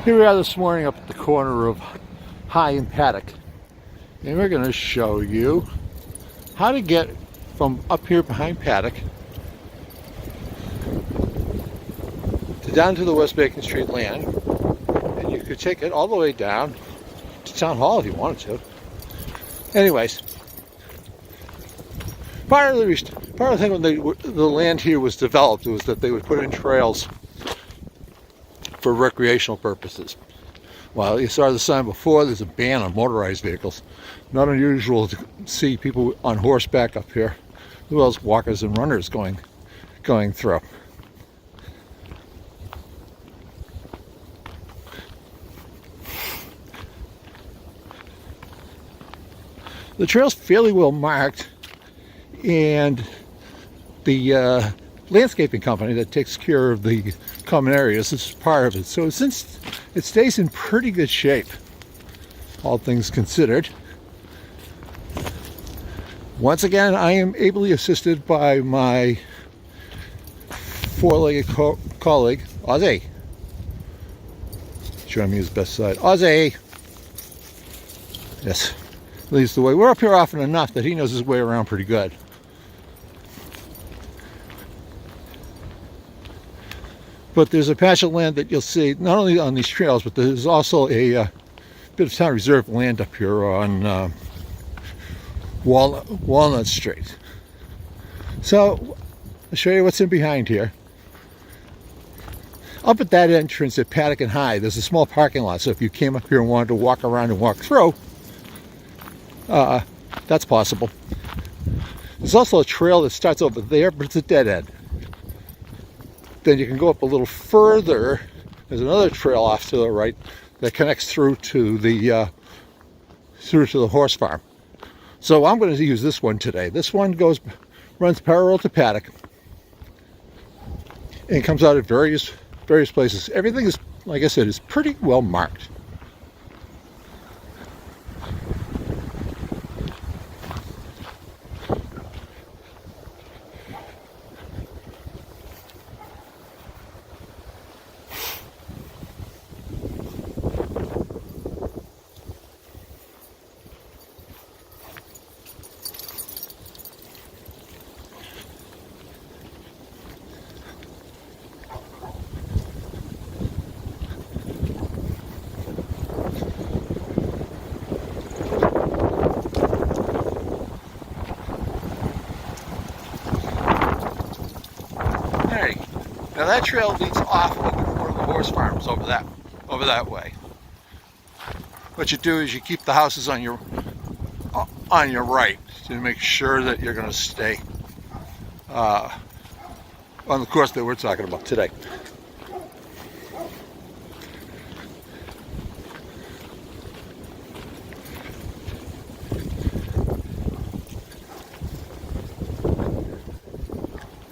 Here we are this morning up at the corner of High and Paddock, and we're going to show you how to get from up here behind Paddock to down to the West Bacon Street land, and you could take it all the way down to Town Hall if you wanted to. Anyways, part of the thing when the land here was developed was that they would put in trails for recreational purposes. Well, you saw the sign before, there's a ban on motorized vehicles. Not unusual to see people on horseback up here, as well as walkers and runners going through. The trail's fairly well marked, and the landscaping company that takes care of the common areas is part of it. So since it stays in pretty good shape, all things considered. Once again, I am ably assisted by my four-legged colleague, Ozzy. Showing me his best side. Ozzy! Yes, leads the way. We're up here often enough that he knows his way around pretty good. But there's a patch of land that you'll see not only on these trails, but there's also a bit of town reserve land up here on Walnut Street. So I'll show you what's in behind here. Up at that entrance at Paddock and High, there's a small parking lot. So if you came up here and wanted to walk around and walk through, that's possible. There's also a trail that starts over there, but it's a dead end. Then you can go up a little further. There's another trail off to the right that connects through to the horse farm. So I'm going to use this one today. This one runs parallel to Paddock and comes out at various places. Everything is, like I said, is pretty well marked. Now that trail leads off of one of the horse farms over that way. What you do is you keep the houses on your right to make sure that you're going to stay on the course that we're talking about today.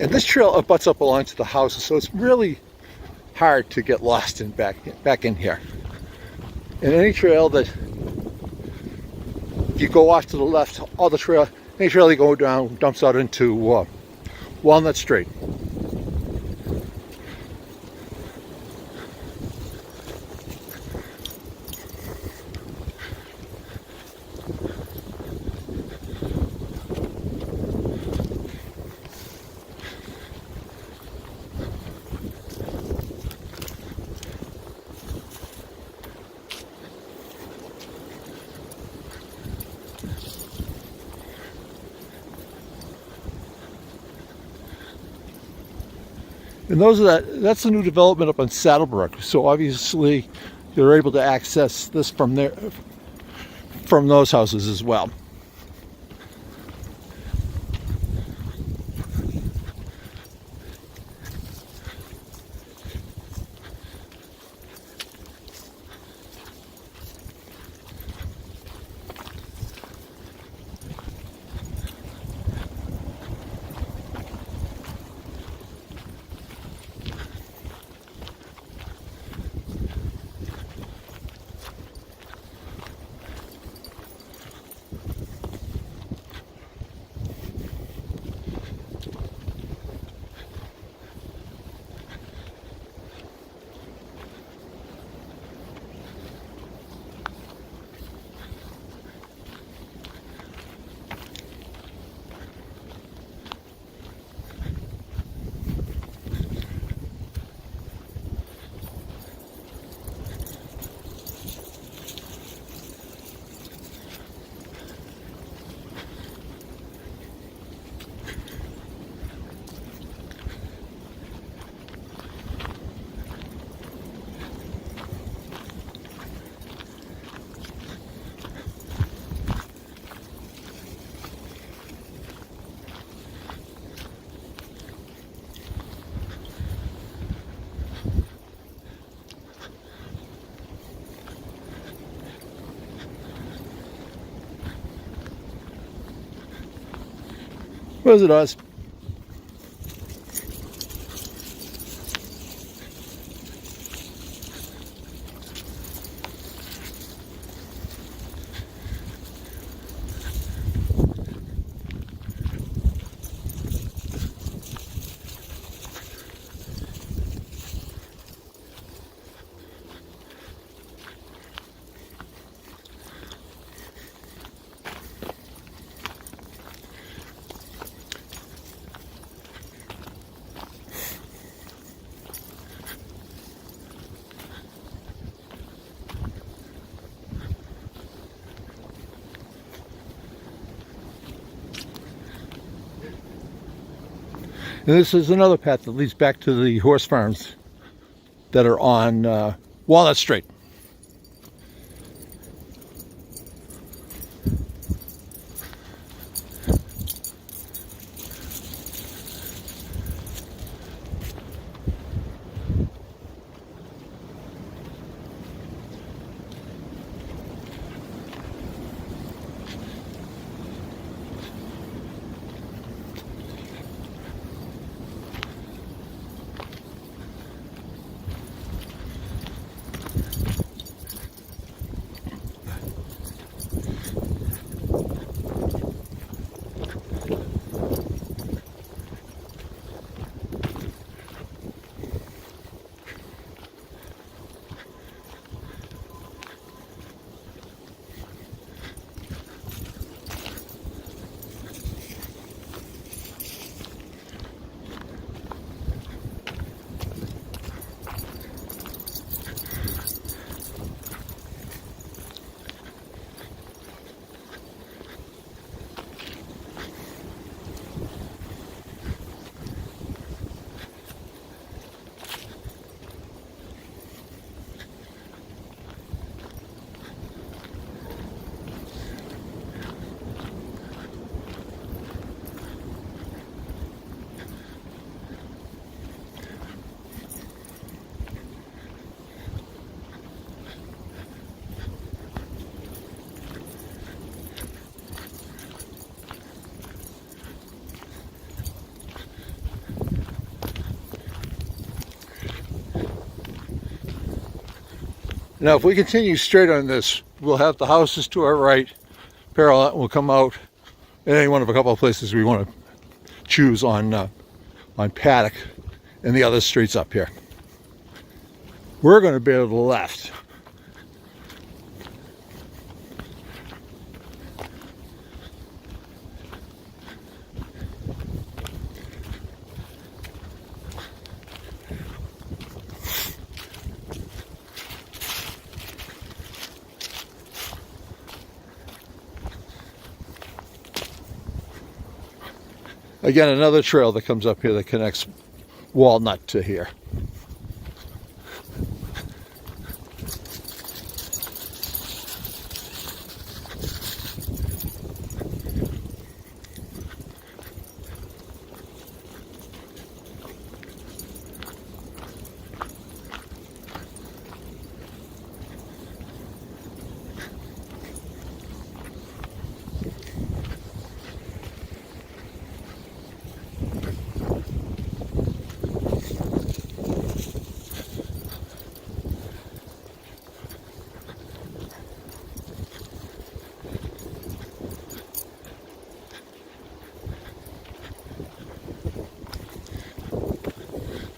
And this trail abuts up along to the houses, so it's really hard to get lost in back in here. And any trail that you go off to the left, any trail you go down dumps out into Walnut Street. And that's the new development up on Saddlebrook. So obviously you're able to access this from those houses as well. What is it, Oz? And this is another path that leads back to the horse farms that are on Walnut Street. Now, if we continue straight on this, we'll have the houses to our right, parallel, and we'll come out in any one of a couple of places we want to choose on Paddock and the other streets up here. We're going to be to the left. Again, another trail that comes up here that connects Walnut to here.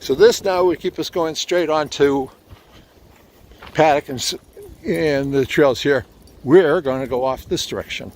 So this now would keep us going straight on to Paddock and the trails here. We're going to go off this direction.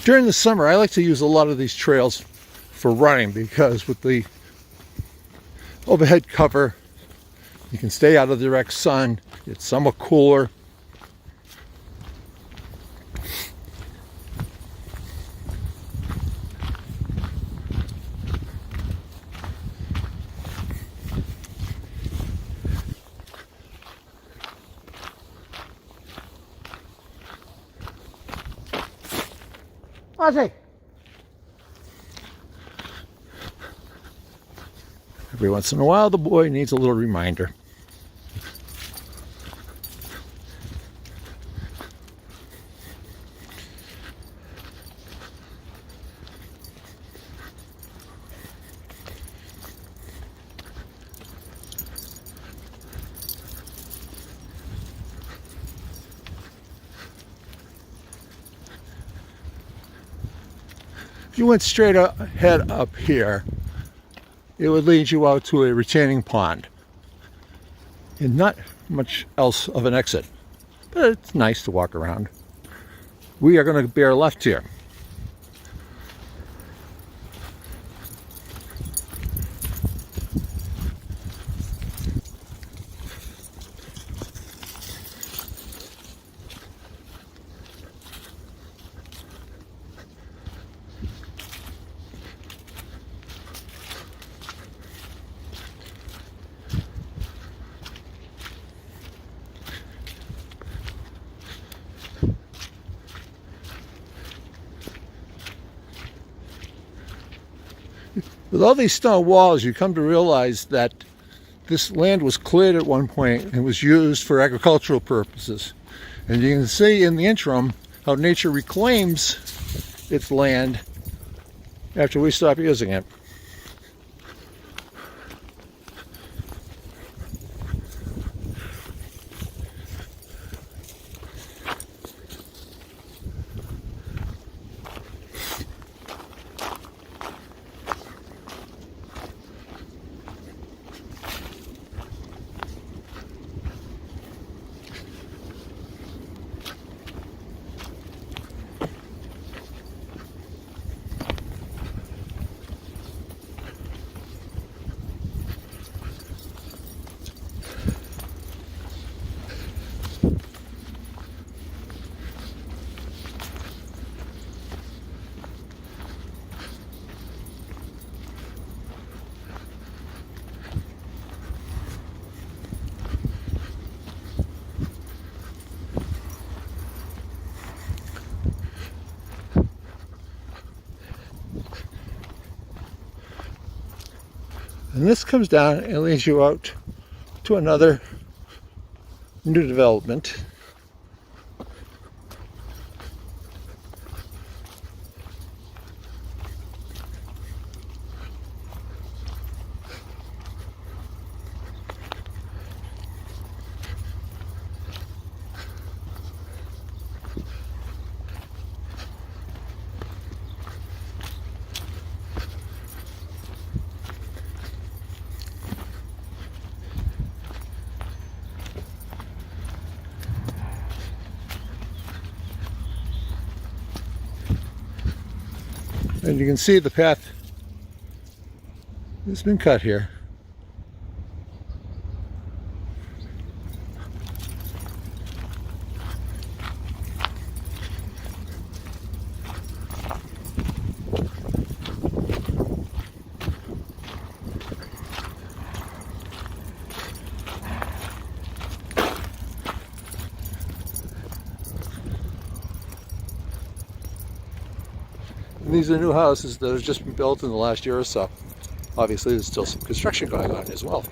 During the summer, I like to use a lot of these trails for running because with the overhead cover, you can stay out of the direct sun. It's somewhat cooler. Ozzy. Every once in a while, the boy needs a little reminder. If you went straight ahead up here, it would lead you out to a retaining pond. And not much else of an exit, but it's nice to walk around. We are going to bear left here. With all these stone walls, you come to realize that this land was cleared at one point and was used for agricultural purposes. And you can see in the interim how nature reclaims its land after we stop using it. And this comes down and leads you out to another new development. And you can see the path has been cut here. These are new houses that have just been built in the last year or so. Obviously, there's still some construction going on as well.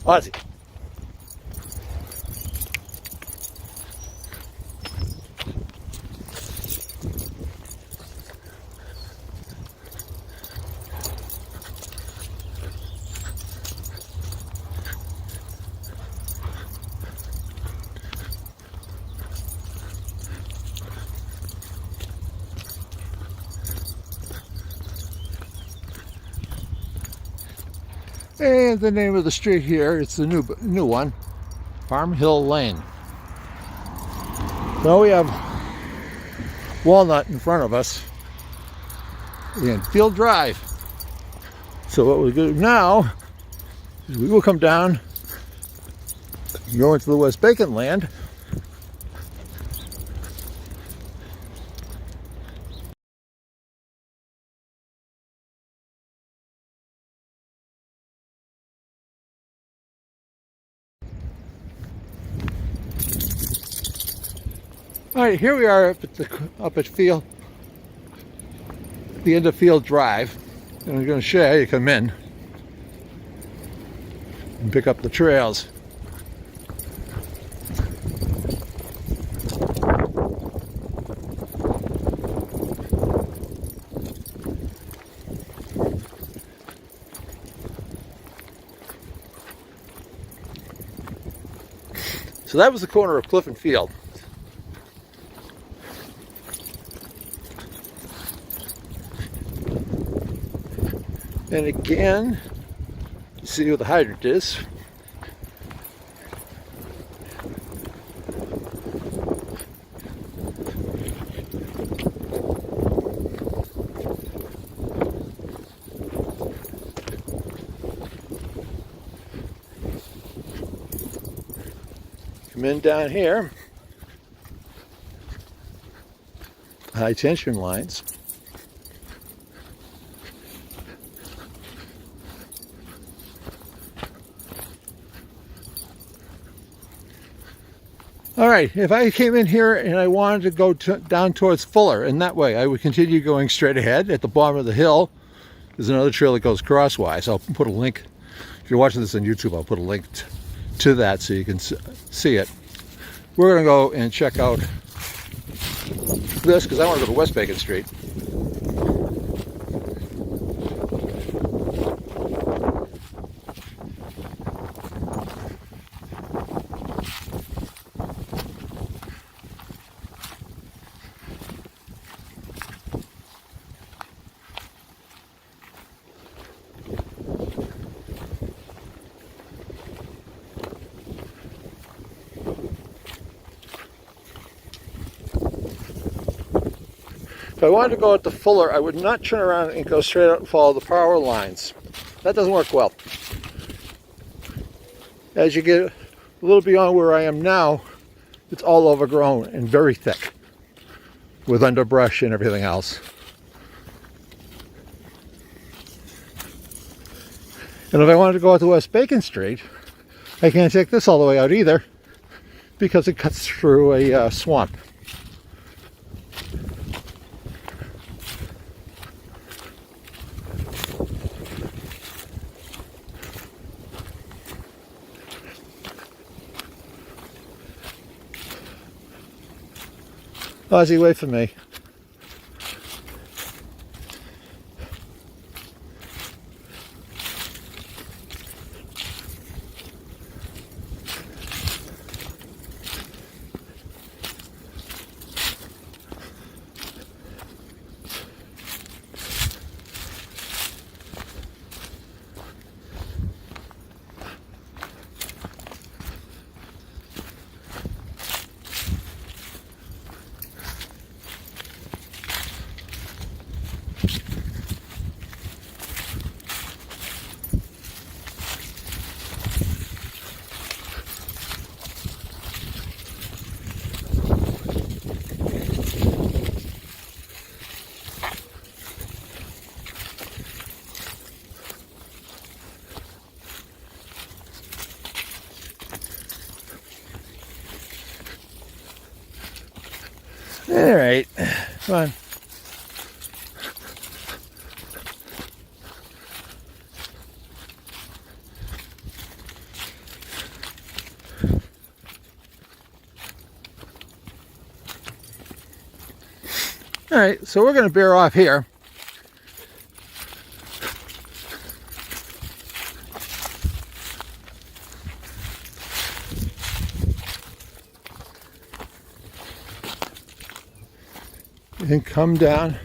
Ozzy. And the name of the street here, it's the new one, Farm Hill Lane. So we have Walnut in front of us and Field Drive. So what we do now is we will come down, go into the West Bacon land. All right, here we are up at the end of Field Drive, and I'm going to show you how you come in and pick up the trails. So that was the corner of Cliff and Field. And again, you see where the hydrant is. Come in down here, high tension lines. All right, if I came in here and I wanted to go down towards Fuller, and that way I would continue going straight ahead. At the bottom of the hill, there's another trail that goes crosswise. I'll put a link, if you're watching this on YouTube, I'll put a link to that so you can see it. We're gonna go and check out this because I want to go to West Bacon Street. If I wanted to go out to Fuller, I would not turn around and go straight out and follow the power lines. That doesn't work well. As you get a little beyond where I am now, it's all overgrown and very thick with underbrush and everything else. And if I wanted to go out to West Bacon Street, I can't take this all the way out either because it cuts through a swamp. Ozzy, wait for me. All right, come on. All right, so we're going to bear off here. And come down.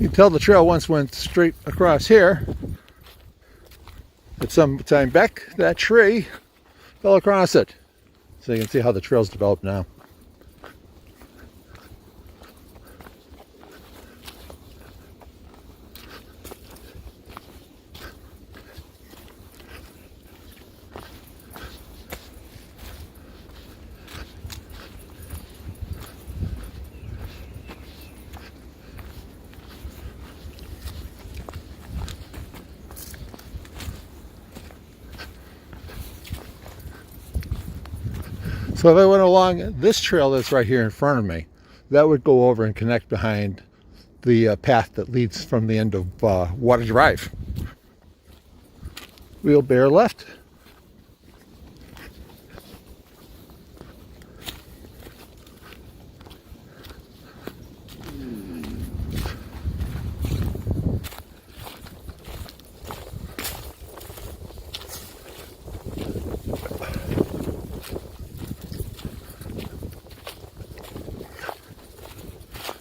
You can tell the trail once went straight across here, but some time back that tree fell across it. So you can see how the trail's developed now. So if I went along this trail that's right here in front of me, that would go over and connect behind the path that leads from the end of Water Drive. We'll bear left.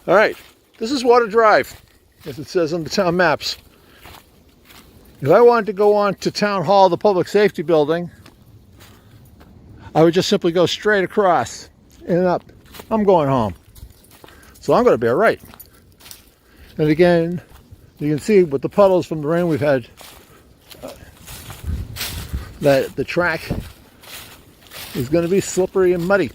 All right, this is Water Drive, as it says on the town maps. If I wanted to go on to Town Hall, the Public Safety Building, I would just simply go straight across and up. I'm going home. So I'm going to bear right. And again, you can see with the puddles from the rain we've had, that the track is going to be slippery and muddy.